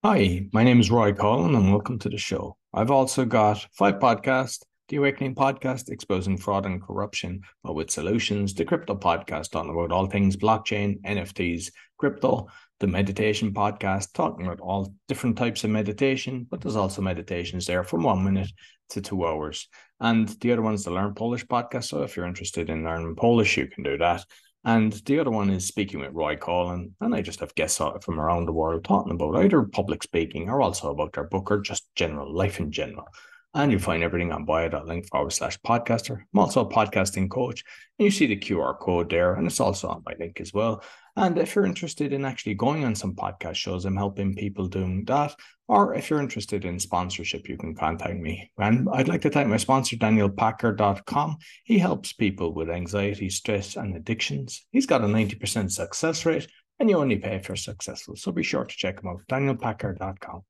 Hi, my name is Roy Collin and welcome to the show. I've also got five podcasts: The Awakening Podcast, exposing fraud and corruption, but with solutions; the Crypto Podcast, talking about all things blockchain, NFTs, crypto; the Meditation Podcast, talking about all different types of meditation, but there's also meditations there from 1 minute to 2 hours. And the other one's the Learn Polish Podcast. So if you're interested in learning Polish, you can do that. And the other one is Speaking with Roy Collin. And I just have guests from around the world talking about either public speaking or also about their book or just general life in general. And you'll find everything on bio.link/podcaster. I'm also a podcasting coach. And you see the QR code there, and it's also on my link as well. And if you're interested in actually going on some podcast shows, I'm helping people doing that. Or if you're interested in sponsorship, you can contact me. And I'd like to thank my sponsor, DanielPacker.com. He helps people with anxiety, stress, and addictions. He's got a 90% success rate, and you only pay if you're successful. So be sure to check him out, DanielPacker.com.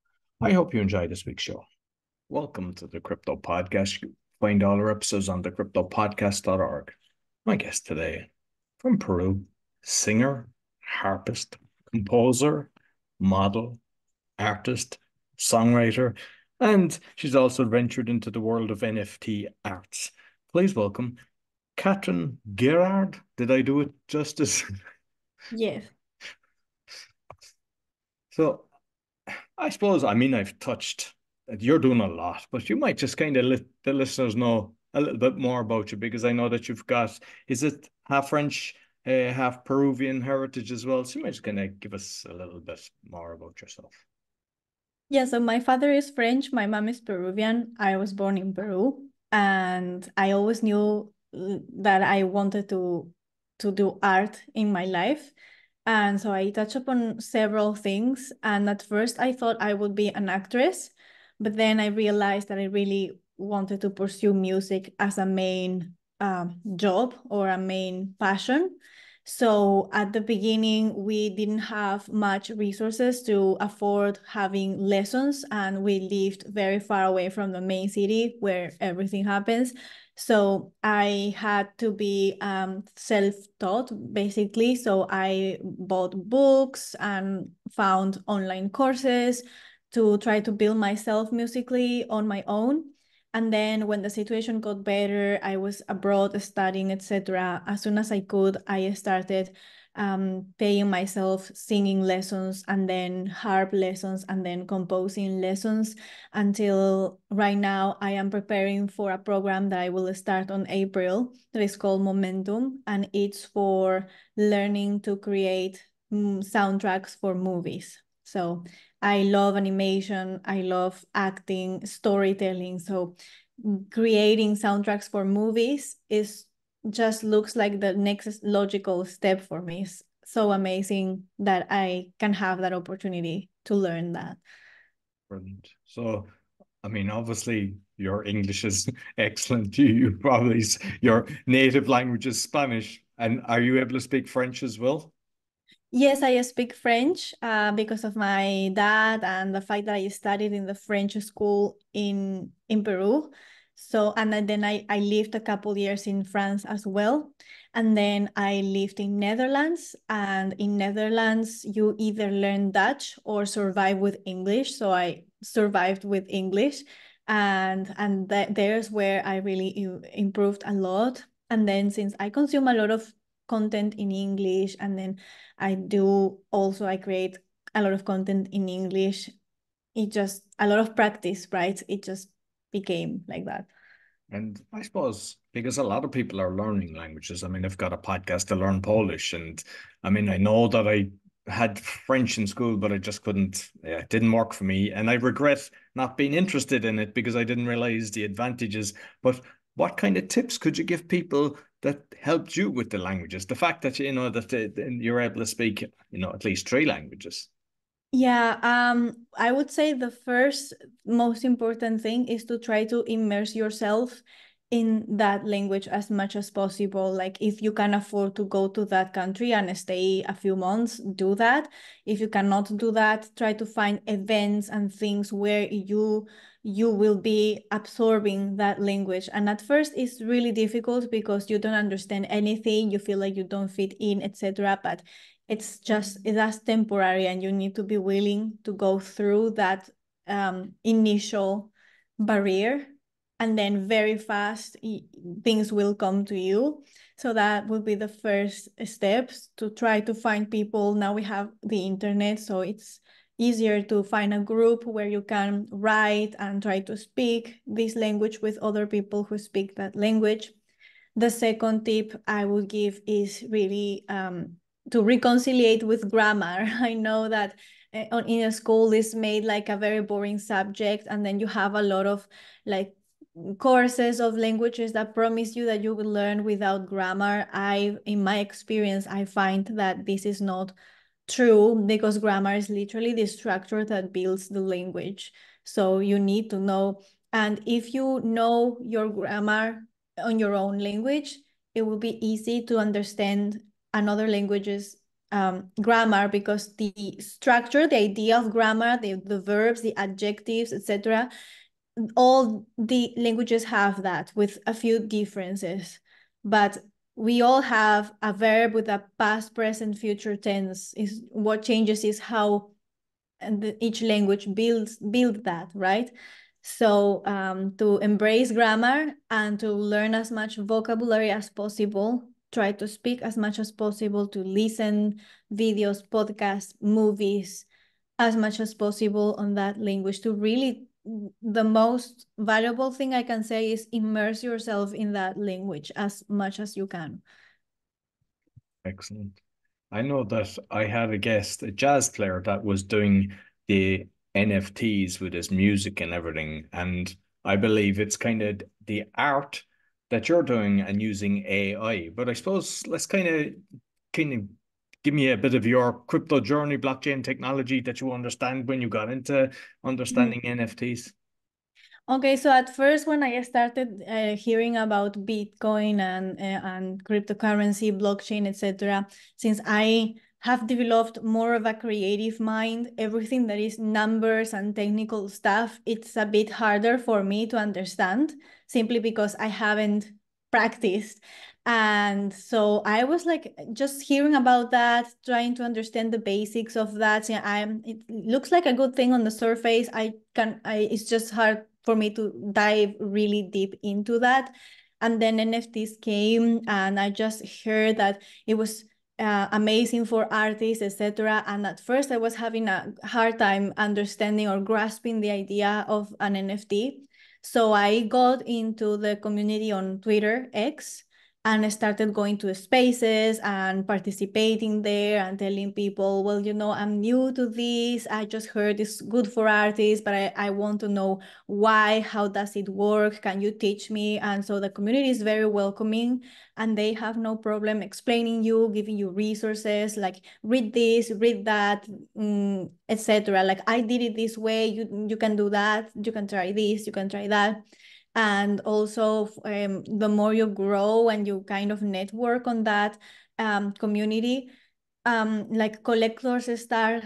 I hope you enjoy this week's show. Welcome to the Crypto Podcast. You find all our episodes on thecryptopodcast.org. My guest today, from Peru, singer, harpist, composer, model, artist, songwriter, and she's also ventured into the world of NFT arts. Please welcome Catherine Gairard. Did I do it justice? Yes. So I suppose, I've touched, you're doing a lot, but you might just kind of let the listeners know a little bit more about you, because I know that you've got, is it half French, half Peruvian heritage as well? So you might just kind of give us a little bit more about yourself. Yeah, so my father is French, my mom is Peruvian. I was born in Peru, and I always knew that I wanted to do art in my life. And so I touched upon several things. And at first I thought I would be an actress, but then I realized that I really wanted to pursue music as a main job or a main passion. So at the beginning, we didn't have much resources to afford having lessons, and we lived very far away from the main city where everything happens. So I had to be self-taught, basically. So I bought books and found online courses to try to build myself musically on my own. And then when the situation got better, I was abroad studying, etc. As soon as I could, I started paying myself singing lessons, and then harp lessons, and then composing lessons, until right now I am preparing for a program that I will start on April that is called Momentum, and it's for learning to create soundtracks for movies. So I love animation, I love acting, storytelling. So creating soundtracks for movies is just looks like the next logical step for me. It's so amazing that I can have that opportunity to learn that. Brilliant. So, obviously your English is excellent. You probably, your native language is Spanish. And are you able to speak French as well? Yes, I speak French because of my dad and the fact that I studied in the French school in Peru. So, and then I lived a couple years in France as well. And then I lived in Netherlands. And in Netherlands, you either learn Dutch or survive with English. So I survived with English. And there's where I really improved a lot. And then since I consume a lot of content in English, and then I create a lot of content in English. It just a lot of practice, right? It just became like that. And I suppose because a lot of people are learning languages. I've got a podcast to learn Polish, and I know that I had French in school, but I just couldn't, yeah, it didn't work for me. And I regret not being interested in it because I didn't realize the advantages. But what kind of tips could you give people that helped you with the languages? The fact that, you're able to speak, at least three languages. Yeah, I would say the first most important thing is to try to immerse yourself in that language as much as possible. Like if you can afford to go to that country and stay a few months, do that. If you cannot do that, try to find events and things where you will be absorbing that language. And at first it's really difficult because you don't understand anything, you feel like you don't fit in, etc. But that's temporary, and you need to be willing to go through that initial barrier, and then very fast things will come to you. So that would be the first steps, to try to find people. Now we have the internet, so it's easier to find a group where you can write and try to speak this language with other people who speak that language. The second tip I would give is really to reconciliate with grammar. I know that in a school is made like a very boring subject, and then you have a lot of like courses of languages that promise you that you will learn without grammar. In my experience, I find that this is not true, because grammar is literally the structure that builds the language. So you need to know, and if you know your grammar on your own language, it will be easy to understand another language's grammar, because the structure, the idea of grammar, the verbs, the adjectives, etc., all the languages have that, with a few differences. But we all have a verb with a past, present, future tense. Is what changes is how each language build that, right? So to embrace grammar and to learn as much vocabulary as possible, try to speak as much as possible, to listen videos, podcasts, movies, as much as possible on that language, to really, the most valuable thing I can say is immerse yourself in that language as much as you can. Excellent. I know that I had a guest, a jazz player, that was doing the NFTs with his music and everything. And I believe it's kind of the art that you're doing and using AI. But I suppose let's kind of give me a bit of your crypto journey, blockchain technology that you understand when you got into understanding NFTs. Okay, so at first when I started hearing about Bitcoin and cryptocurrency, blockchain, etc., since I have developed more of a creative mind, everything that is numbers and technical stuff, it's a bit harder for me to understand, simply because I haven't practiced. And so I was like just hearing about that, trying to understand the basics of that. Yeah, it looks like a good thing on the surface. It's just hard for me to dive really deep into that. And then NFTs came, and I just heard that it was amazing for artists, etc. And at first I was having a hard time understanding or grasping the idea of an NFT. So I got into the community on Twitter, X, and I started going to spaces and participating there and telling people, well, I'm new to this. I just heard it's good for artists, but I want to know why, how does it work? Can you teach me? And so the community is very welcoming, and they have no problem explaining you, giving you resources, like read this, read that, etc. Like, I did it this way, you can do that, you can try this, you can try that. And also the more you grow and you kind of network on that community, like collectors start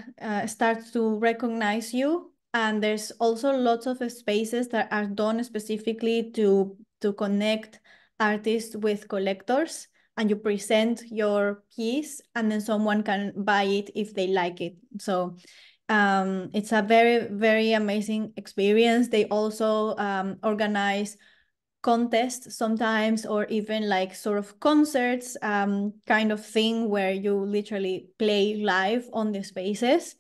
to recognize you. And there's also lots of spaces that are done specifically to connect artists with collectors, and you present your piece, and then someone can buy it if they like it. So it's a very, very amazing experience. They also organize contests sometimes, or even like sort of concerts kind of thing, where you literally play live on the spaces.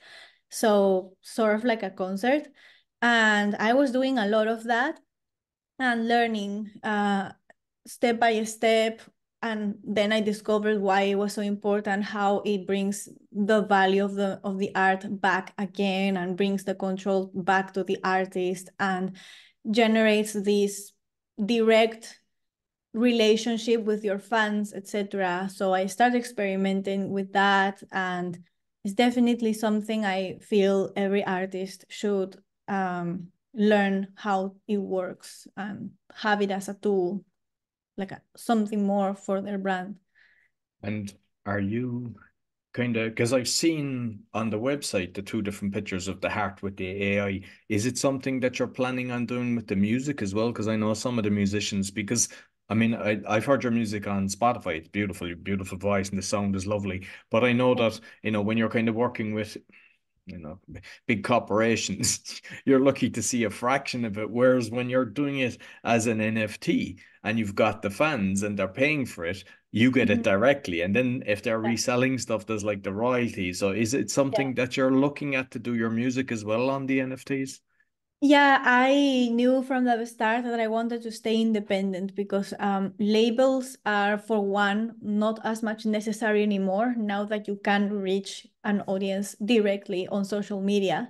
So sort of like a concert. And I was doing a lot of that and learning step by step. And then I discovered why it was so important, how it brings the value of the art back again, and brings the control back to the artist, and generates this direct relationship with your fans, etc. So I started experimenting with that, and it's definitely something I feel every artist should learn how it works and have it as a tool, like something more for their brand. And are you kind of, because I've seen on the website the two different pictures of the heart with the AI. Is it something that you're planning on doing with the music as well? Because I know some of the musicians, because I mean, I've heard your music on Spotify. It's beautiful, beautiful voice, and the sound is lovely. But I know that, when you're kind of working with, big corporations, you're lucky to see a fraction of it. Whereas when you're doing it as an NFT and you've got the fans and they're paying for it, you get it Mhm. directly. And then if they're Yeah. reselling stuff, there's like the royalties. So is it something that you're looking at to do your music as well on the NFTs? Yeah, I knew from the start that I wanted to stay independent because labels are, for one, not as much necessary anymore now that you can reach an audience directly on social media.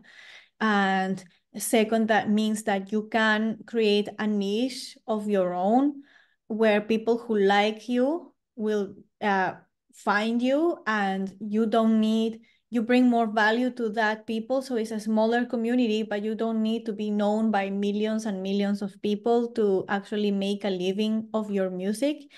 And second, that means that you can create a niche of your own where people who like you will find you, and you bring more value to that people. So it's a smaller community, but you don't need to be known by millions and millions of people to actually make a living of your music.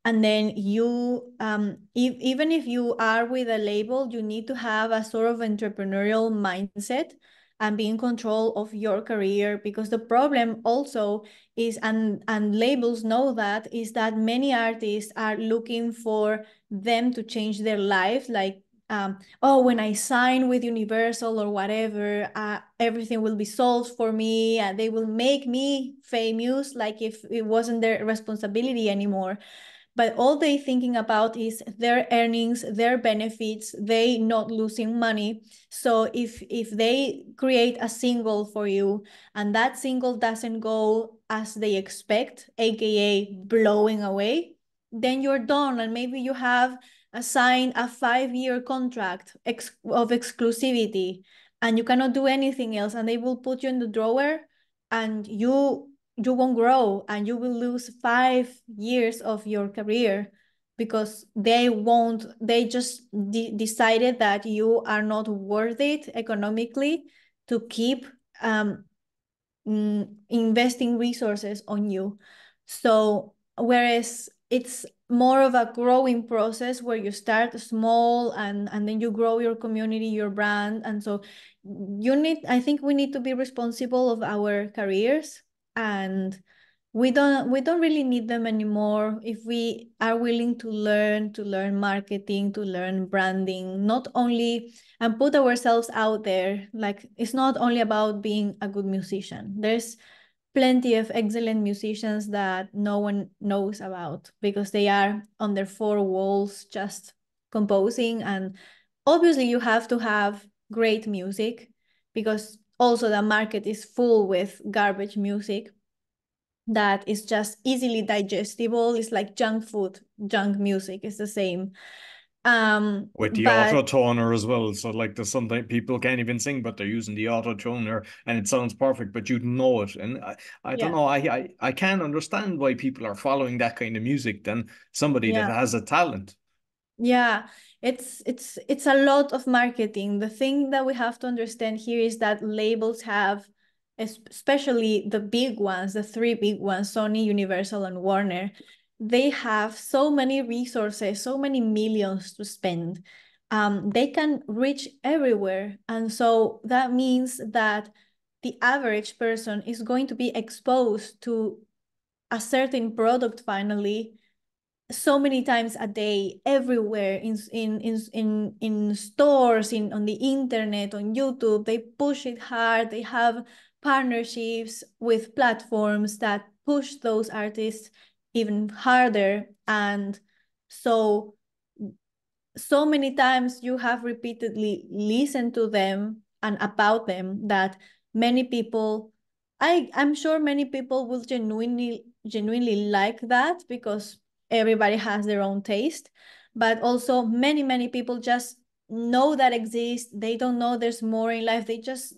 And then even if you are with a label, you need to have a sort of entrepreneurial mindset and be in control of your career, because the problem also is, and labels know that, is that many artists are looking for them to change their life, like oh, when I sign with Universal or whatever, everything will be solved for me, and they will make me famous, like if it wasn't their responsibility anymore. But all they thinking about is their earnings, their benefits, they not losing money. So if they create a single for you and that single doesn't go as they expect, aka blowing away, then you're done. And maybe you have signed a 5-year contract of exclusivity, and you cannot do anything else, and they will put you in the drawer, and you won't grow, and you will lose 5 years of your career because they just decided that you are not worth it economically to keep um, investing resources on you. So whereas it's more of a growing process where you start small, and then you grow your community, your brand. And so I think we need to be responsible of our careers, and we don't really need them anymore if we are willing to learn marketing, to learn branding, not only, and put ourselves out there. Like, it's not only about being a good musician. There's plenty of excellent musicians that no one knows about because they are on their four walls just composing. And obviously you have to have great music, because also the market is full with garbage music that is just easily digestible. It's like junk food, junk music is the same. With the But auto toner as well. So like there's sometimes people can't even sing, but they're using the auto toner and it sounds perfect, but you'd know it. And I don't yeah, know, I can't understand why people are following that kind of music than somebody that yeah. has a talent. Yeah, it's a lot of marketing. The thing that we have to understand here is that labels have, especially the big ones, the three big ones, Sony, Universal, and Warner, they have so many resources, so many millions to spend. They can reach everywhere. And so that means that the average person is going to be exposed to a certain product finally so many times a day, everywhere, in stores, on the internet, on YouTube. They push it hard. They have partnerships with platforms that push those artists even harder. And so so many times you have repeatedly listened to them and about them that many people, I'm sure many people will genuinely like that, because everybody has their own taste. But also many people just know that exists. They don't know there's more in life. They just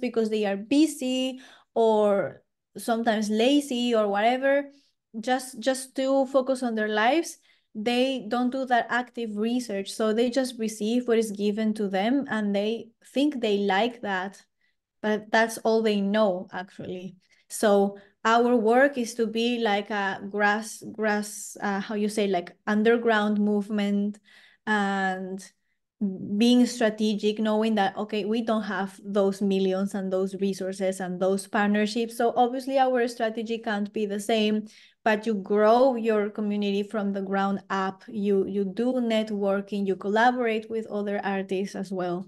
because they are busy or sometimes lazy or whatever, just to focus on their lives, they don't do that active research. So they just receive what is given to them, and they think they like that, but that's all they know actually. So our work is to be like a grass how you say, like underground movement, and being strategic, knowing that, okay, we don't have those millions and those resources and those partnerships, so obviously our strategy can't be the same. but you grow your community from the ground up. You do networking, you collaborate with other artists as well,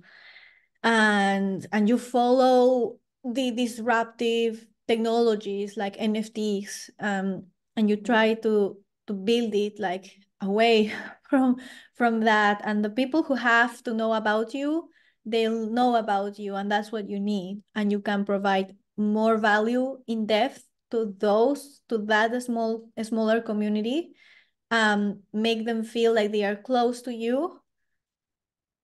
and you follow the disruptive technologies like NFTs, and you try to build it like away from that. And the people who have to know about you, they'll know about you, and that's what you need. And you can provide more value in depth to that smaller community, make them feel like they are close to you,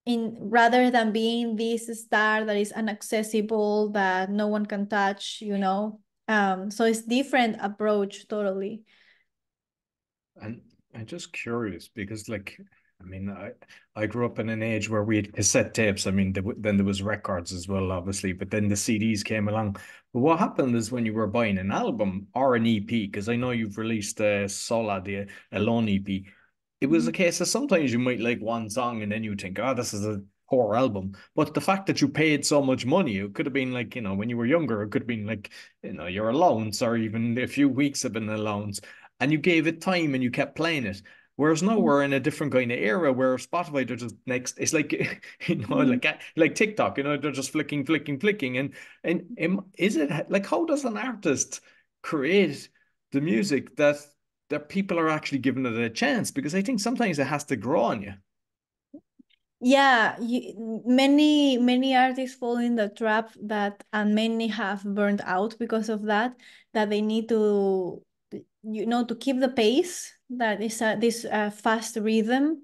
in rather than being this star that is inaccessible, that no one can touch, so it's different approach totally. And I'm just curious because, like, I mean, I grew up in an age where we had cassette tapes. I mean, then there was records as well, obviously, but then the CDs came along. But what happened is when you were buying an album or an EP, because I know you've released Sola, the Alone EP, it was a case of sometimes you might like one song and then you think, oh, this is a poor album. But the fact that you paid so much money, it could have been like, when you were younger, it could have been like, your allowance or even a few weeks of an allowance, and you gave it time and you kept playing it. Whereas now we're in a different kind of era where Spotify, they're just next. It's like like TikTok, they're just flicking, and is it like, how does an artist create the music that people are actually giving it a chance? Because I think sometimes it has to grow on you. Yeah, many artists fall in the trap that, and many have burned out because of that they need to keep the pace, that is this fast rhythm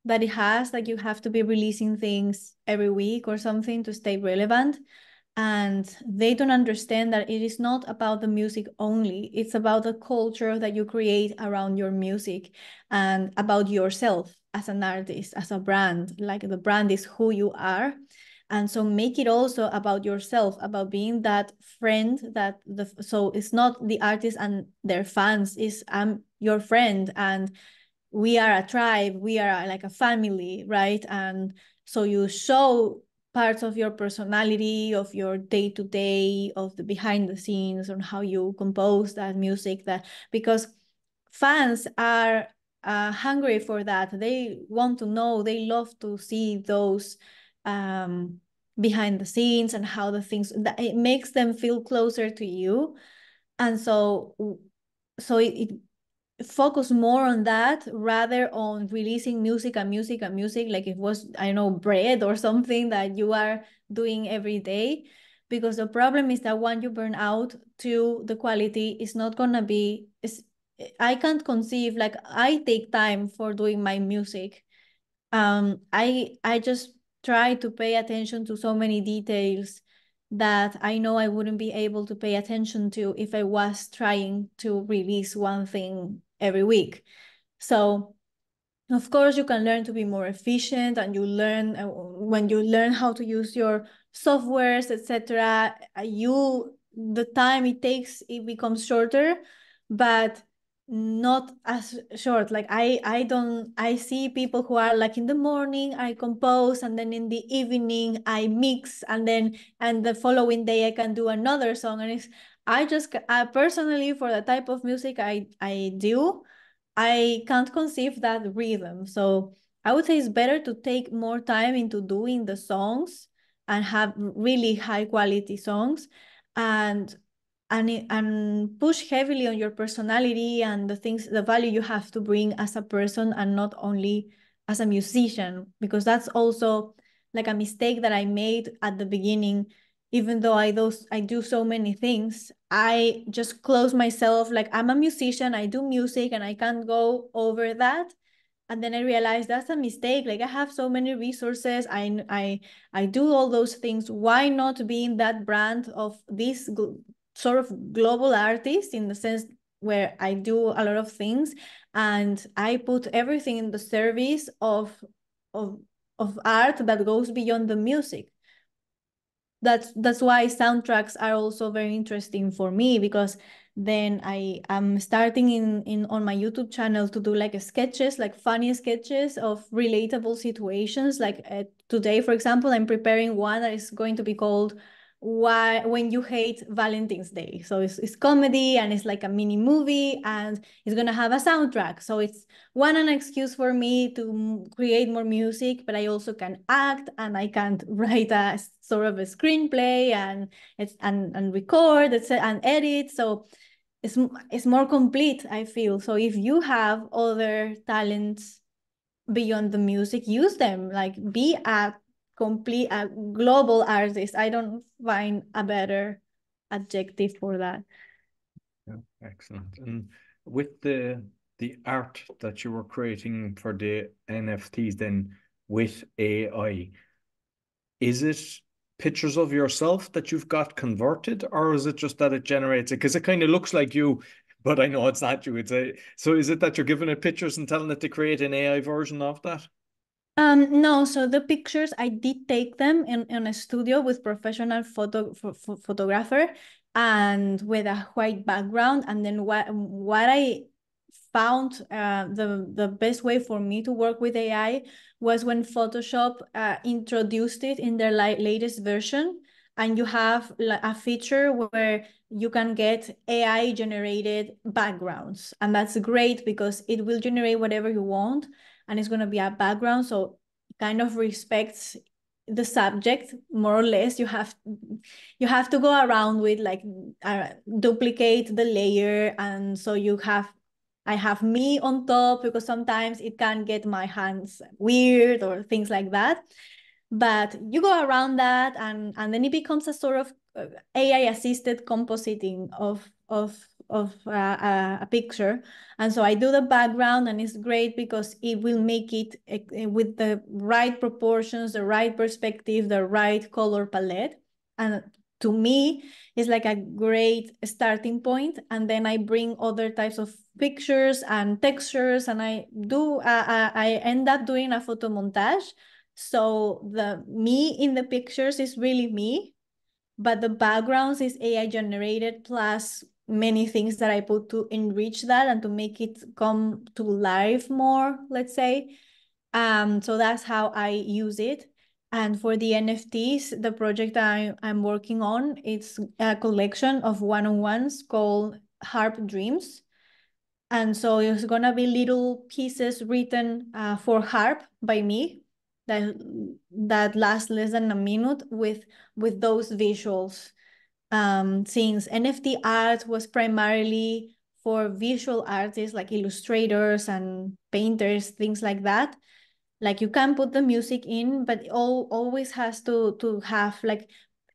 that it has, like you have to be releasing things every week or something to stay relevant. And they don't understand that it is not about the music only. It's about the culture that you create around your music, and about yourself as an artist, as a brand. Like the brand is who you are. And so make it also about yourself, about being that friend so it's not the artist and their fans, is I'm your friend, and we are a tribe, we are like a family, right? And so you show parts of your personality, of your day-to-day, of the behind the scenes, on how you compose that music, that because fans are hungry for that. They want to know, they love to see those behind the scenes, and how the things that it makes them feel closer to you. And so it focus more on that rather on releasing music and music and music, like it was, I don't know, bread or something that you are doing every day. Because the problem is that when you burn out, to the quality is not gonna be I can't conceive, like I take time for doing my music. I just try to pay attention to so many details that I know I wouldn't be able to pay attention to if I was trying to release one thing every week. So of course, you can learn to be more efficient, and you learn when you learn how to use your softwares, etc. The time it takes, it becomes shorter, but not as short. Like I see people who are like, in the morning I compose, and then in the evening I mix, and the following day I can do another song. And I personally, for the type of music I do, I can't conceive that rhythm. So I would say it's better to take more time into doing the songs, and have really high quality songs, and and push heavily on your personality and the things, the value you have to bring as a person, and not only as a musician. Because that's also like a mistake that I made at the beginning. Even though I do so many things, I just close myself, like I'm a musician, I do music, and I can't go over that. And then I realized that's a mistake. Like I have so many resources, I do all those things. Why not be in that brand of this sort of global artist, in the sense where I do a lot of things, and I put everything in the service of of art that goes beyond the music. That's why soundtracks are also very interesting for me, because then I am starting in on my YouTube channel to do like sketches, like funny sketches of relatable situations. Like today, for example, I'm preparing one that is going to be called why when you hate Valentine's Day. So it's comedy and it's like a mini movie and it's gonna have a soundtrack. So it's an excuse for me to create more music, but I also can act and I can write a sort of a screenplay and record and edit. So it's more complete, I feel. So if you have other talents beyond the music, use them. Like be a global artist. I don't find a better adjective for that. Yeah, excellent. And with the art that you were creating for the NFTs then with AI, is it pictures of yourself that you've got converted, or is it just that it generates it? Because it kind of looks like you, but I know it's not you. So is it that you're giving it pictures and telling it to create an AI version of that? No, so the pictures I did take them in a studio with professional photographer and with a white background. And then what I found the best way for me to work with AI was when Photoshop introduced it in their latest version. And you have a feature where you can get AI generated backgrounds. And that's great because it will generate whatever you want and it's going to be a background. So it kind of respects the subject more or less. You have to go around with like duplicate the layer. And so I have me on top because sometimes it can get my hands weird or things like that. But you go around that and then it becomes a sort of AI assisted compositing of a picture. And so I do the background and it's great because it will make it with the right proportions, the right perspective, the right color palette. And to me, it's like a great starting point. And then I bring other types of pictures and textures and I end up doing a photo montage. So the me in the pictures is really me, but the backgrounds is AI generated plus many things that I put to enrich that and to make it come to life more, let's say. So that's how I use it. And for the NFTs, the project I'm working on, it's a collection of one-on-ones called Harp Dreams. And so it's gonna be little pieces written for harp by me that last less than a minute with those visuals. Since NFT art was primarily for visual artists like illustrators and painters, things like that. Like you can put the music in, but it always has to have like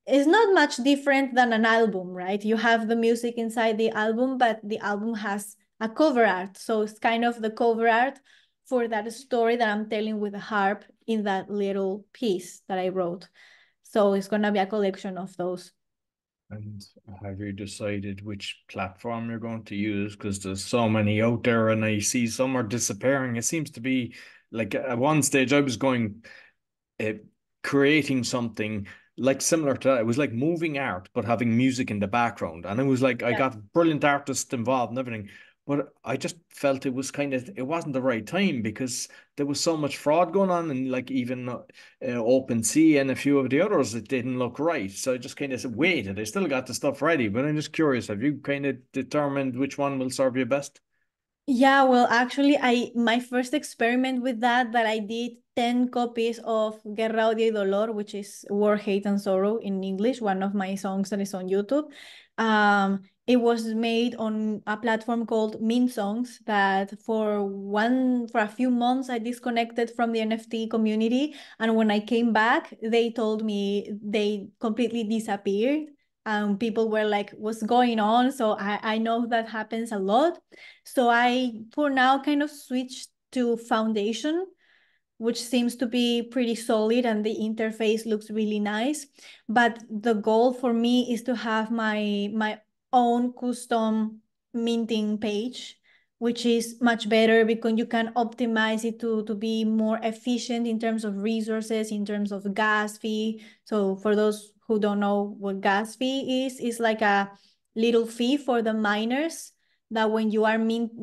it's not much different than an album, right? You have the music inside the album, but the album has a cover art. So it's kind of the cover art for that story that I'm telling with the harp in that little piece that I wrote. So it's gonna be a collection of those. And have you decided which platform you're going to use? Because there's so many out there, and I see some are disappearing. It seems to be like at one stage I was going uh, creating something like similar to that. It was like moving art, but having music in the background. And it was like I Yeah. got brilliant artists involved and everything. But I just felt it wasn't the right time because there was so much fraud going on, and like even OpenSea and a few of the others, it didn't look right. So I just kind of waited. I still got the stuff ready, but I'm just curious. Have you kind of determined which one will serve you best? Yeah, well, actually, my first experiment with that I did 10 copies of Guerra, Odio y Dolor, which is War, Hate, and Sorrow in English, one of my songs that is on YouTube. It was made on a platform called Min Songs that for a few months I disconnected from the NFT community. And when I came back, they told me they completely disappeared. People were like, what's going on? So I know that happens a lot. So I, for now, kind of switched to Foundation, which seems to be pretty solid and the interface looks really nice. But the goal for me is to have my own custom minting page, which is much better because you can optimize it to be more efficient in terms of resources, in terms of gas fee. So for those who don't know what gas fee is like a little fee for the miners that when you are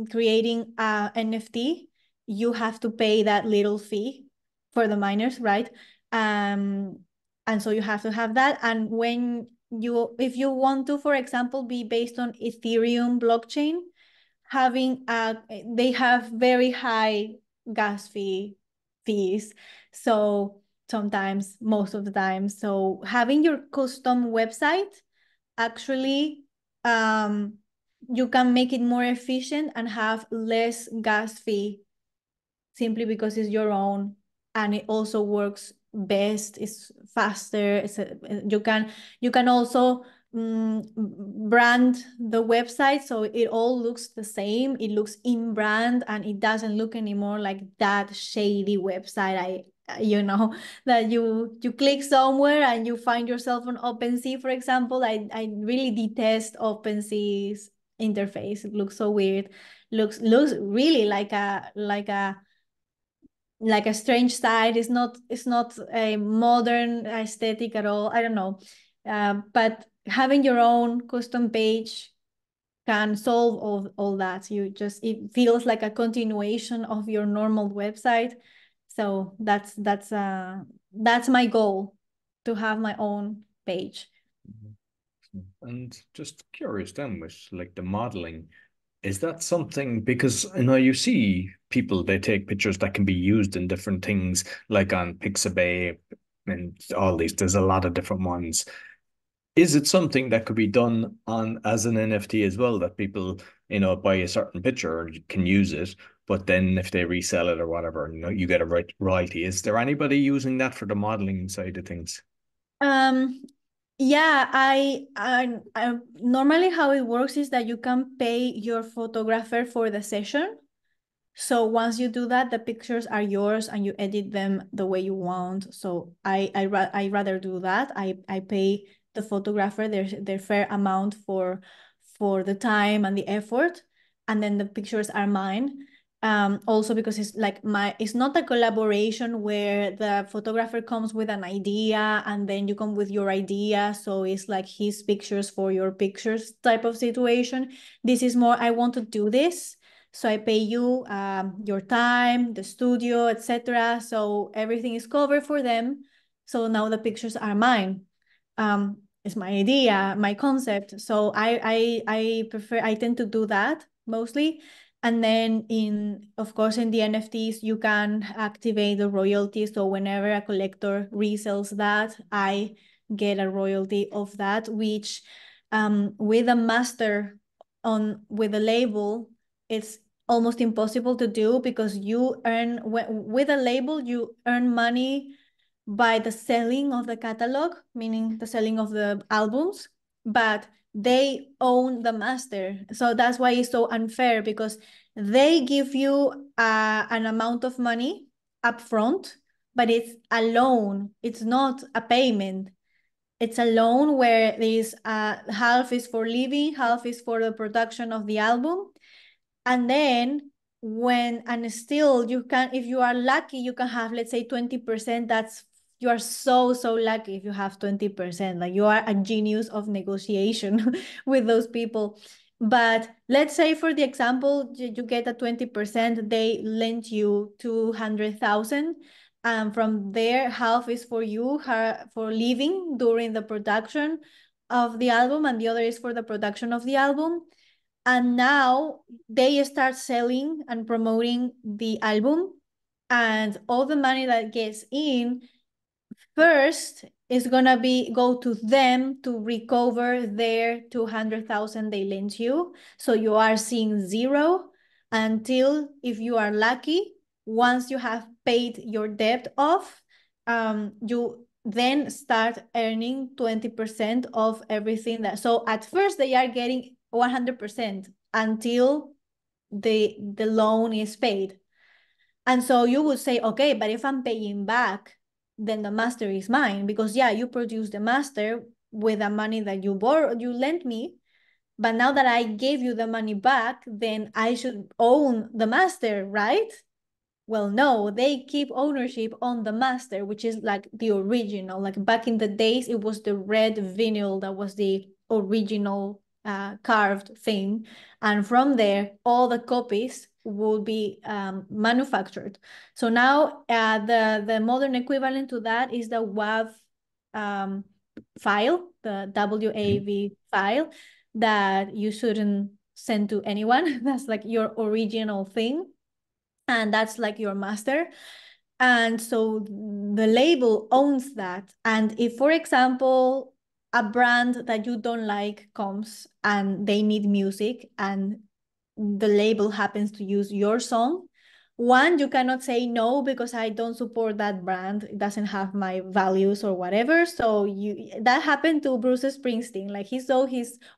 creating a NFT, you have to pay that little fee for the miners, right? And so you have to have that. And when if you want to, for example, be based on Ethereum blockchain, they have very high gas fees. So sometimes, most of the time, so having your custom website, actually, you can make it more efficient and have less gas fee, simply because it's your own, and it also works best. It's faster. You can also brand the website so it all looks the same. It looks in brand, and it doesn't look anymore like that shady website that you click somewhere and you find yourself on OpenSea, for example. I really detest OpenSea's interface. It looks so weird. Looks really like a strange side. It's not a modern aesthetic at all. I don't know. But having your own custom page can solve all that. It feels like a continuation of your normal website. So that's my goal, to have my own page. And just curious then, with like the modeling, is that something, because I know you see people, they take pictures that can be used in different things, like on Pixabay and all these, there's a lot of different ones. Is it something that could be done on as an NFT as well, that people, buy a certain picture and can use it, but then if they resell it or whatever, you get a royalty. Is there anybody using that for the modeling side of things? Um, yeah, I normally how it works is that you can pay your photographer for the session. So once you do that, the pictures are yours and you edit them the way you want. So I rather do that. I pay the photographer their fair amount for the time and the effort, and then the pictures are mine. Also because it's not a collaboration where the photographer comes with an idea and then you come with your idea. So it's like his pictures for your pictures type of situation. This is more, I want to do this, so I pay you your time, the studio, etc. So everything is covered for them. So now the pictures are mine. It's my idea, my concept. So I tend to do that mostly. And then of course, in the NFTs, you can activate the royalties. So whenever a collector resells that, I get a royalty of that, which with a master with a label, it's almost impossible to do, because you earn with a label, you earn money by the selling of the catalog, meaning the selling of the albums, but they own the master. So that's why it's so unfair, because they give you an amount of money upfront, but it's a loan. It's not a payment. It's a loan where there's half is for living, half is for the production of the album. And then and still you can, if you are lucky, you can have, let's say, 20%. You are so lucky if you have 20%. Like, you are a genius of negotiation with those people. But let's say, for the example, you get a 20%, they lend you 200,000. And from there, half is for you, for living during the production of the album, and the other is for the production of the album. And now they start selling and promoting the album, and all the money that gets in first is gonna go to them to recover their 200,000 they lent you. So you are seeing zero until, if you are lucky, once you have paid your debt off, you then start earning 20% of everything that. So at first they are getting 100% until the loan is paid. And so you would say, okay, but if I'm paying back, then the master is mine, because yeah, you produce the master with the money that you lent me. But now that I gave you the money back, then I should own the master, right? Well, no, they keep ownership on the master, which is like the original. Like, back in the days, it was the red vinyl that was the original carved thing. And from there, all the copies will be manufactured. So now the modern equivalent to that is the WAV file, the WAV file, that you shouldn't send to anyone. That's like your original thing, and that's like your master. And so the label owns that. And if, for example, a brand that you don't like comes and they need music and the label happens to use your song, one, you cannot say no because I don't support that brand. It doesn't have my values or whatever. So that happened to Bruce Springsteen. Like he saw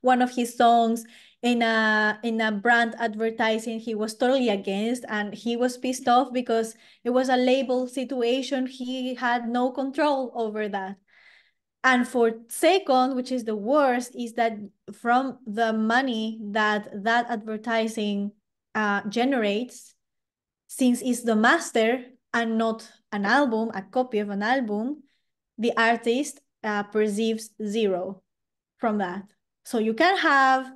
one of his songs in a brand advertising he was totally against, and he was pissed off because it was a label situation. He had no control over that. And for second, which is the worst, is that from the money that advertising generates, since it's the master and not an album, a copy of an album, the artist perceives zero from that. So you can have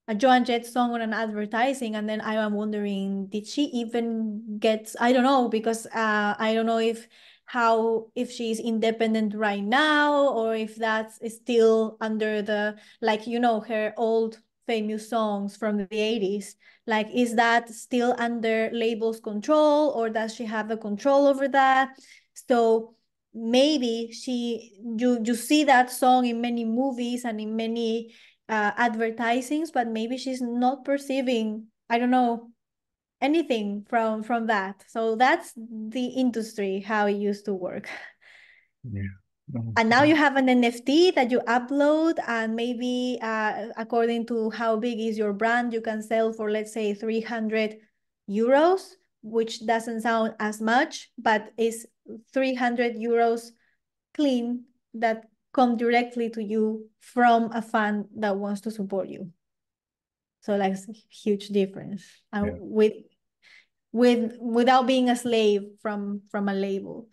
a Joan Jett song on an advertising, and then I am wondering, did she even get, I don't know, because I don't know if she's independent right now, or if that's still under the, like, her old famous songs from the 80s. Like, is that still under label's control, or does she have the control over that? So maybe you see that song in many movies and in many advertisings, but maybe she's not perceiving, I don't know, anything from that. So that's the industry, how it used to work. Yeah. And now you have an NFT that you upload, and maybe according to how big is your brand, you can sell for, let's say, 300 euros, which doesn't sound as much, but is 300 euros clean that come directly to you from a fan that wants to support you. So like, it's a huge difference. Yeah. Without being a slave from a label.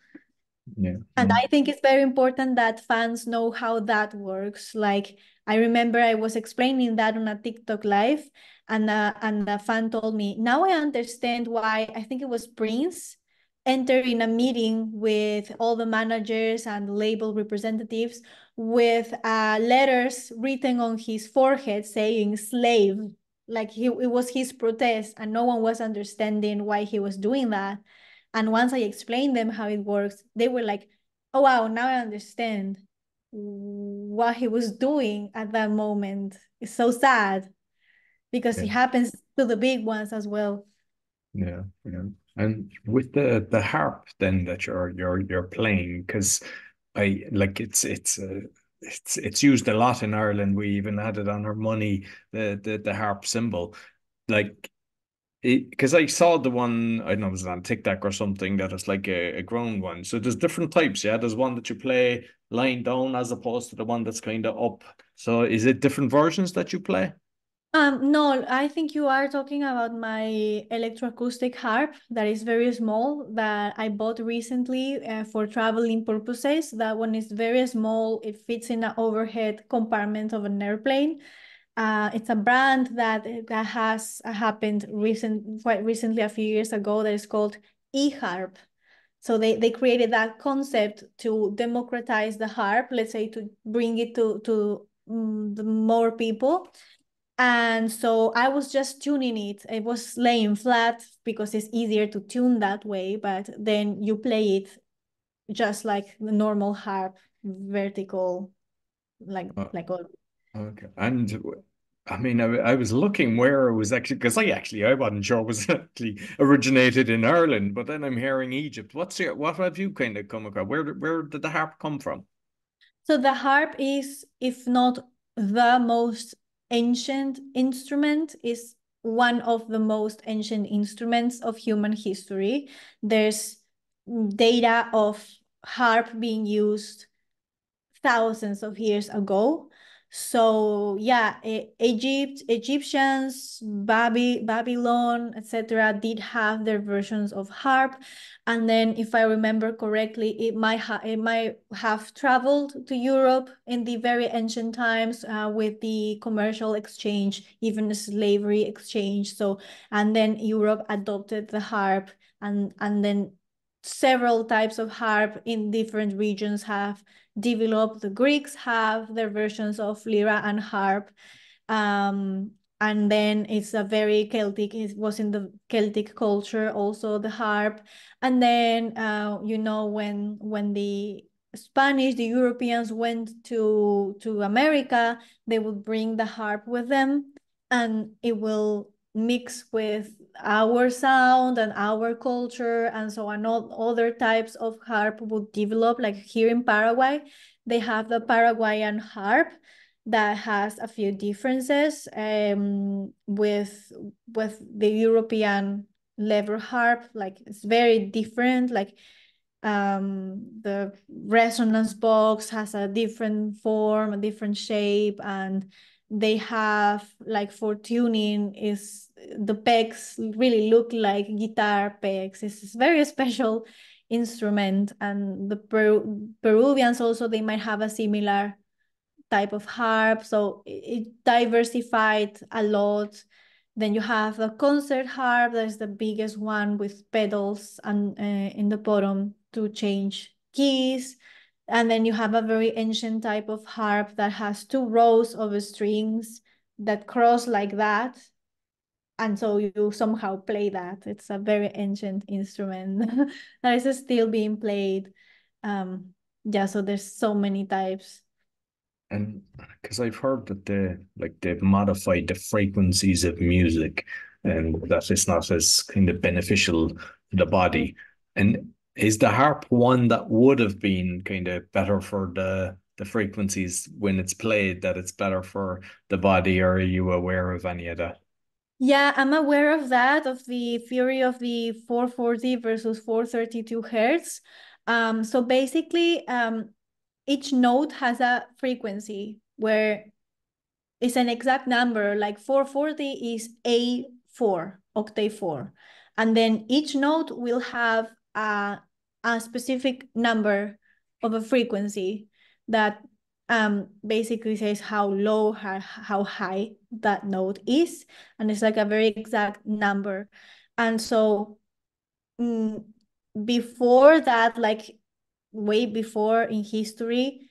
Yeah. And I think it's very important that fans know how that works. Like, I remember I was explaining that on a TikTok live, and a fan told me, now I understand why, I think it was Prince, entered in a meeting with all the managers and label representatives with letters written on his forehead saying slave. Like, it was his protest, and no one was understanding why he was doing that. And once I explained them how it works, they were like, oh, wow, now I understand what he was doing at that moment. It's so sad because Yeah. it happens to the big ones as well. Yeah, yeah. And with the harp then that you're playing, because I like it's used a lot in Ireland. We even had it on our money, the harp symbol. Like, because I saw the one, I don't know, it was on TikTok or something, that is like a grown one. So there's different types, yeah. There's one that you play lying down as opposed to the one that's kind of up. So is it different versions that you play? No, I think you are talking about my electroacoustic harp that is very small, that I bought recently for traveling purposes. That one is very small. It fits in an overhead compartment of an airplane. It's a brand that has happened quite recently, a few years ago, that is called e-harp. So they created that concept to democratize the harp, let's say, to bring it to the more people. And so I was just tuning it. It was laying flat because it's easier to tune that way, but then you play it just like the normal harp, vertical, like Uh, like all. Okay. And I mean, I was looking where it was actually, because I wasn't sure it was actually originated in Ireland, but then I'm hearing Egypt. What have you kind of come across? Where did the harp come from? So the harp is, if not the most ancient instrument, is one of the most ancient instruments of human history. There's data of harp being used thousands of years ago. So yeah, Egyptians, Babylon, etc., did have their versions of harp. And then, if I remember correctly, it might have traveled to Europe in the very ancient times with the commercial exchange, even the slavery exchange. So, and then Europe adopted the harp, and then several types of harp in different regions have developed. The Greeks have their versions of lyra and harp. And then it's a very Celtic, it was in the Celtic culture also, the harp. And then, when the Spanish, the Europeans went to America, they would bring the harp with them, and it will mix with our sound and our culture, and so on. Other types of harp would develop. Like here in Paraguay, they have the Paraguayan harp that has a few differences with the European lever harp. Like it's very different. Like the resonance box has a different form, a different shape, and they have, like, for tuning, is the pegs really look like guitar pegs. It's a very special instrument. And the Peruvians also, they might have a similar type of harp, so it diversified a lot. Then you have the concert harp, that's the biggest one with pedals and in the bottom to change keys. And then you have a very ancient type of harp that has two rows of strings that cross like that, and so you somehow play that. It's a very ancient instrument that is still being played. Yeah, so there's so many types. And because I've heard that they've modified the frequencies of music and that it's not as kind of beneficial to the body. And is the harp one that would have been kind of better for the frequencies when it's played, that it's better for the body, or are you aware of any of that? Yeah, I'm aware of that, of the theory of the 440 versus 432 hertz. So basically, each note has a frequency where it's an exact number, like 440 is A4, octave 4. And then each note will have a specific number of a frequency that basically says how low, how high that note is. And it's like a very exact number. And so before that, like way before in history,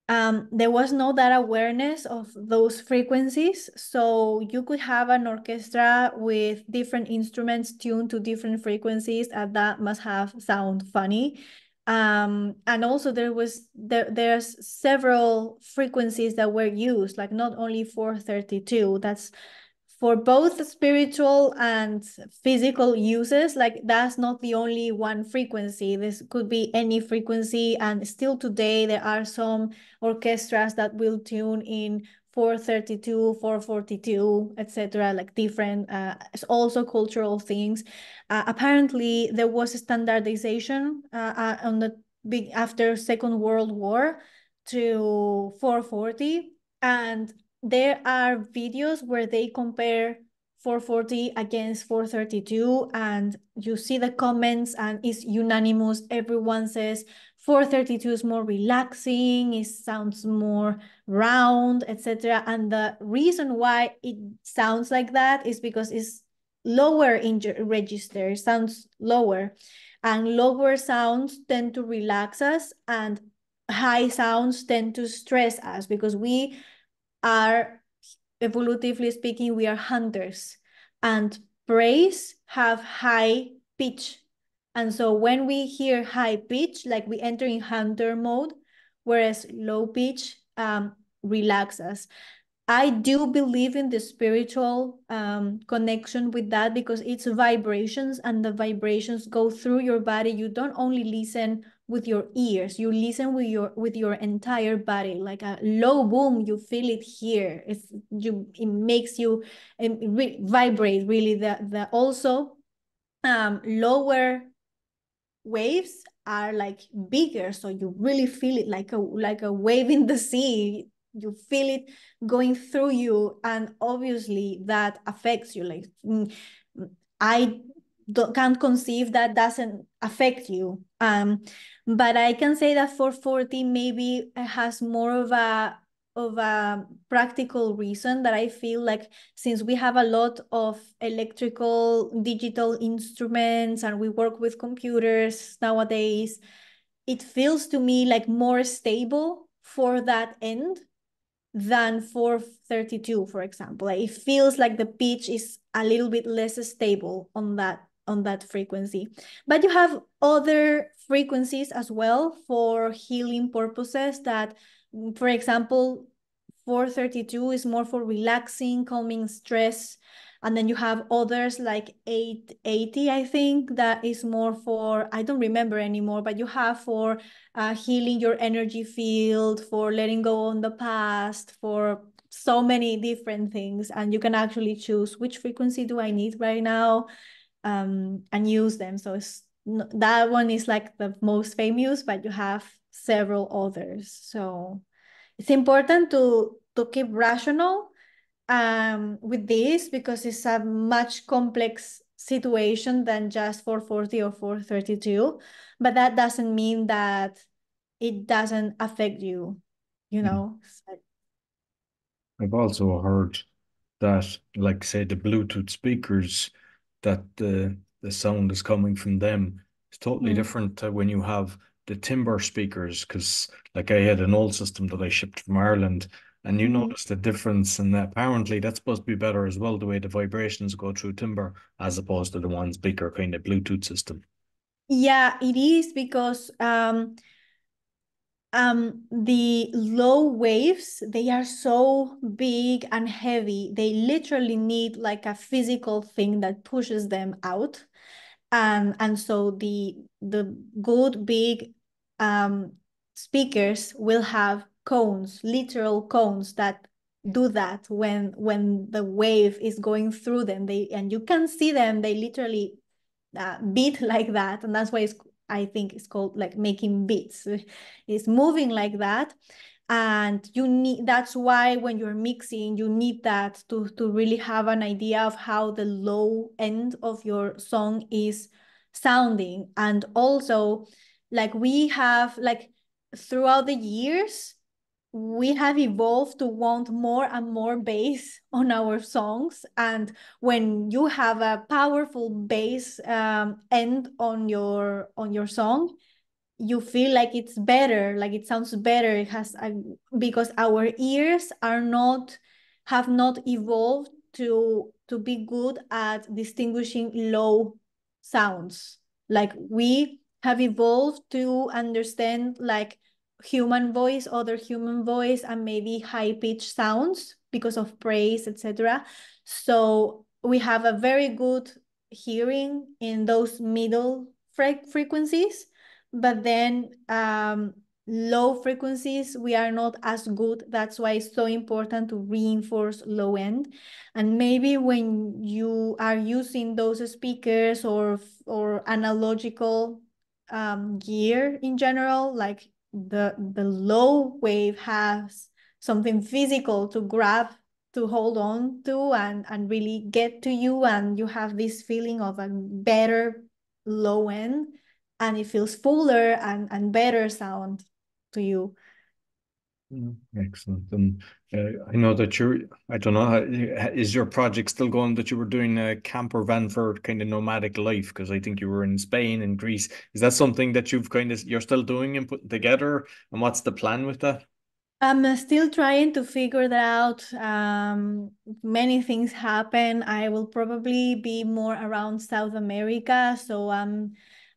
there was no that awareness of those frequencies. So you could have an orchestra with different instruments tuned to different frequencies, and that must have sound funny. And also there's several frequencies that were used, like not only 432. That's for both spiritual and physical uses. Like that's not the only one frequency. This could be any frequency. And still today, there are some orchestras that will tune in 432, 442, etc., like different, it's also cultural things. Apparently, there was a standardization on the big after Second World War to 440. And there are videos where they compare 440 against 432, and you see the comments and it's unanimous. Everyone says 432 is more relaxing, it sounds more round, etc. And the reason why it sounds like that is because it's lower in register, it sounds lower, and lower sounds tend to relax us, and high sounds tend to stress us, because we are, evolutively speaking, we are hunters, and praise have high pitch. And so when we hear high pitch, like we enter in hunter mode, whereas low pitch relax us. I do believe in the spiritual connection with that, because it's vibrations, and the vibrations go through your body. You don't only listen with your ears, you listen with your entire body. Like a low boom, you feel it here. It makes you vibrate really. The also lower waves are like bigger, so you really feel it like a wave in the sea. You feel it going through you, and obviously that affects you. Like I can't conceive that doesn't affect you. But I can say that 440 maybe has more of of a practical reason that I feel like since we have a lot of electrical digital instruments and we work with computers nowadays, it feels to me like more stable for that end than 432, for example. Like it feels like the pitch is a little bit less stable on that frequency. But you have other frequencies as well for healing purposes that, for example, 432 is more for relaxing, calming stress. And then you have others like 880, I think, that is more for, I don't remember anymore, but you have for healing your energy field, for letting go on the past, for so many different things. And you can actually choose which frequency do I need right now, and use them. So that one is like the most famous, but you have several others. So it's important to keep rational with this because it's a much complex situation than just 440 or 432. But that doesn't mean that it doesn't affect you, you Mm. know? I've also heard that, like, say, the Bluetooth speakers, that the sound is coming from them. It's totally Mm. different to when you have the timber speakers, because like I had an old system that I shipped from Ireland, and you Mhm. notice the difference, and apparently that's supposed to be better as well, the way the vibrations go through timber as opposed to the one speaker kind of Bluetooth system. Yeah, it is because the low waves, they are so big and heavy. They literally need like a physical thing that pushes them out. And so the good big um, speakers will have cones, literal cones that do that when the wave is going through them. And you can see them. They literally beat like that, and that's why I think it's called like making beats. It's moving like that, and you need, that's why when you're mixing you need that to really have an idea of how the low end of your song is sounding. And also, like, we have like throughout the years we have evolved to want more and more bass on our songs. And when you have a powerful bass end on your song, you feel like it's better, like it sounds better. It has because our ears are not, have not evolved to be good at distinguishing low sounds. Like we have evolved to understand like human voice, other human voice, and maybe high pitched sounds because of praise, etc. So we have a very good hearing in those middle frequencies, but then low frequencies we are not as good. That's why it's so important to reinforce low end. And maybe when you are using those speakers or analogical gear in general, like the low wave has something physical to grab, to hold on to, and really get to you, and you have this feeling of a better low end, and it feels fuller and better sound to you. Mm, excellent. And I know that I don't know, is your project still going, that you were doing a camper van for kind of nomadic life? Because I think you were in Spain and Greece. Is that something that you're still doing and putting together? And what's the plan with that? I'm still trying to figure that out. Many things happen. I will probably be more around South America. So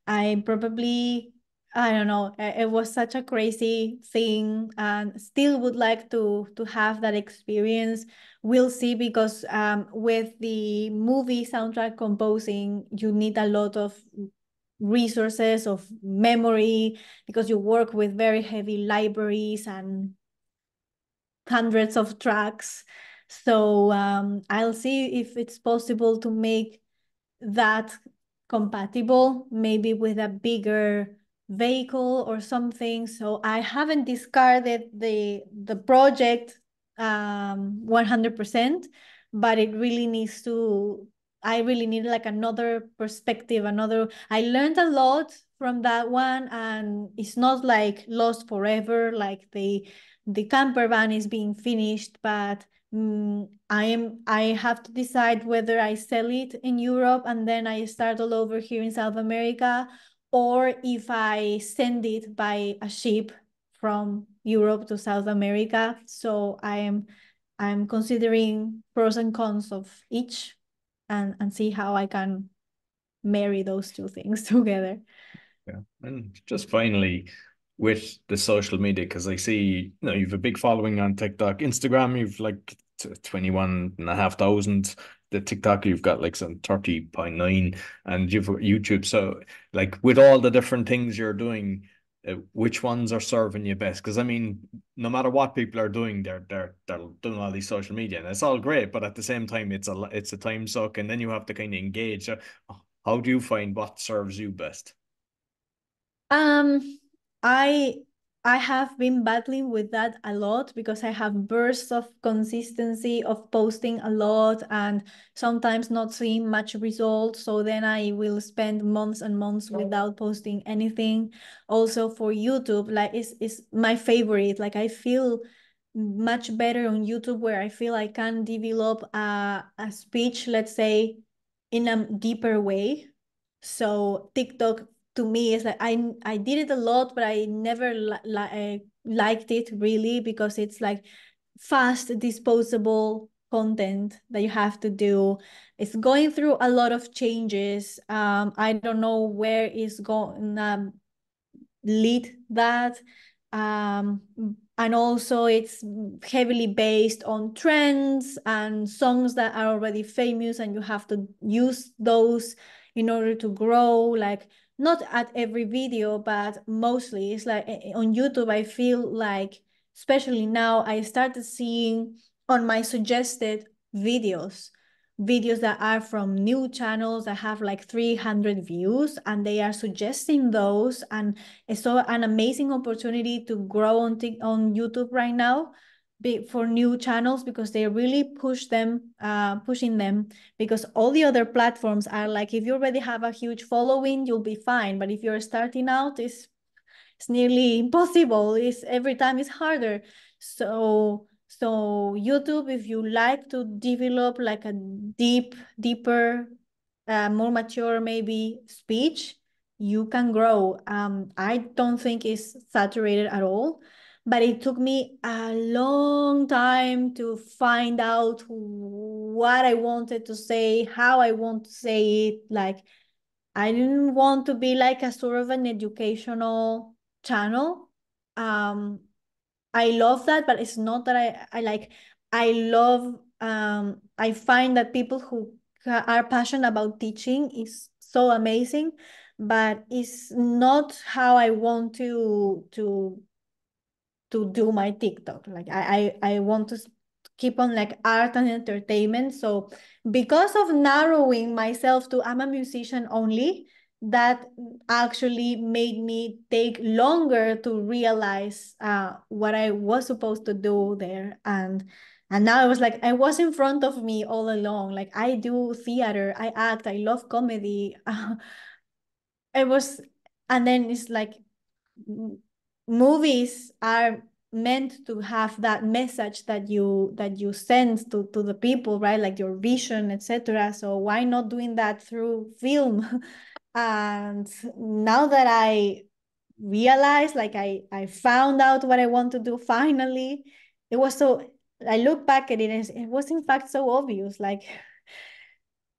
I probably, I don't know, it was such a crazy thing, and still would like to have that experience. We'll see, because with the movie soundtrack composing, you need a lot of resources of memory, because you work with very heavy libraries and hundreds of tracks. So I'll see if it's possible to make that compatible, maybe with a bigger vehicle or something. So I haven't discarded the project 100%, but it really needs to, I really need like another perspective, another, I learned a lot from that one, and it's not like lost forever. Like the camper van is being finished, but I have to decide whether I sell it in Europe and then I start all over here in South America, or if I send it by a ship from Europe to South America. So I'm considering pros and cons of each, and see how I can marry those two things together. Yeah. And just finally, with the social media, because I see, you've a big following on TikTok, Instagram, you've like 21,500. The TikTok, you've got like some 30.9, and you've YouTube. So, like, with all the different things you're doing, which ones are serving you best? Because I mean, no matter what people are doing, they're doing all these social media, and it's all great, but at the same time, it's a time suck, and then you have to kind of engage. So how do you find what serves you best? Um, I I have been battling with that a lot because I have bursts of consistency of posting a lot and sometimes not seeing much results. So then I will spend months and months without posting anything. Also for YouTube, like is my favorite. Like I feel much better on YouTube where I feel I can develop a speech, let's say, in a deeper way. So TikTok to me is like I did it a lot, but I never liked it really because it's like fast disposable content that you have to do. It's going through a lot of changes. I don't know where it's going lead that. Um, and also it's heavily based on trends and songs that are already famous, and you have to use those in order to grow. Like not at every video, but mostly it's like on YouTube, I feel like, especially now, I started seeing on my suggested videos that are from new channels that have like 300 views, and they are suggesting those, and it's so an amazing opportunity to grow on YouTube right now for new channels, because they really pushing them, because all the other platforms are like, if you already have a huge following, you'll be fine, but if you're starting out, it's nearly impossible. It's every time it's harder. So YouTube, if you like to develop like a deeper, more mature maybe speech, you can grow. I don't think it's saturated at all, but it took me a long time to find out what I wanted to say, how I want to say it. Like I didn't want to be like a sort of an educational channel. Um, I love that, but it's not that I like, I love, I find that people who are passionate about teaching is so amazing, but it's not how I want to do my TikTok. Like I want to keep on like art and entertainment. So because of narrowing myself to I'm a musician only, that actually made me take longer to realize what I was supposed to do there. And now it was like I was in front of me all along. Like I do theater, I act, I love comedy. It was, and then it's like movies are meant to have that message that you send to the people, right? Like your vision, etc. So why not doing that through film? And now that I realized, like I found out what I want to do finally, it was so, I look back at it and it was in fact so obvious, like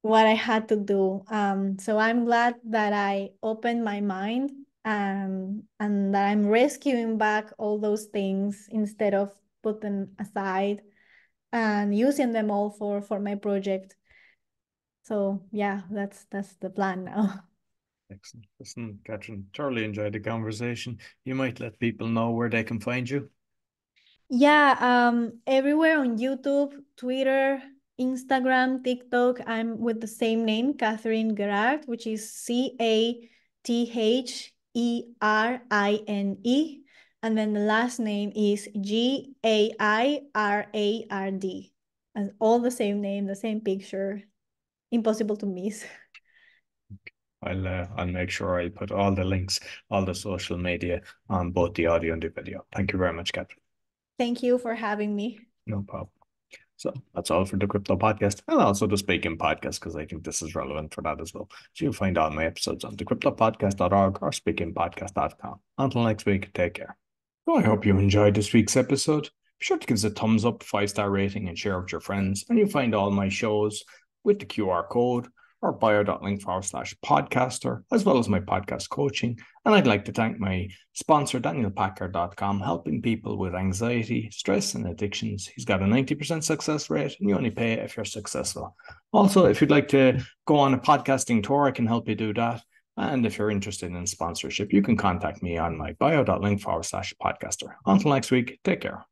what I had to do. So I'm glad that I opened my mind, and that I'm rescuing back all those things instead of put them aside and using them all for my project. So yeah, that's the plan now. Excellent. Listen, Catherine, thoroughly enjoyed the conversation. You might let people know where they can find you. Yeah, everywhere on YouTube, Twitter, Instagram, TikTok, I'm with the same name, Catherine Gairard, which is Catherine. And then the last name is Gairard. And all the same name, the same picture. Impossible to miss. I'll make sure I put all the links, all the social media on both the audio and the video. Thank you very much, Catherine. Thank you for having me. No problem. So that's all for the Crypto Podcast and also the Speaking Podcast, because I think this is relevant for that as well. So you'll find all my episodes on thecryptopodcast.org or speakingpodcast.com. Until next week, take care. Well, I hope you enjoyed this week's episode. Be sure to give us a thumbs up, 5-star rating, and share with your friends. And you'll find all my shows with the QR code or bio.link/podcaster, as well as my podcast coaching. And I'd like to thank my sponsor, DanielPacker.com, helping people with anxiety, stress, and addictions. He's got a 90% success rate, and you only pay if you're successful. Also, if you'd like to go on a podcasting tour, I can help you do that. And if you're interested in sponsorship, you can contact me on my bio.link/podcaster. Until next week, take care.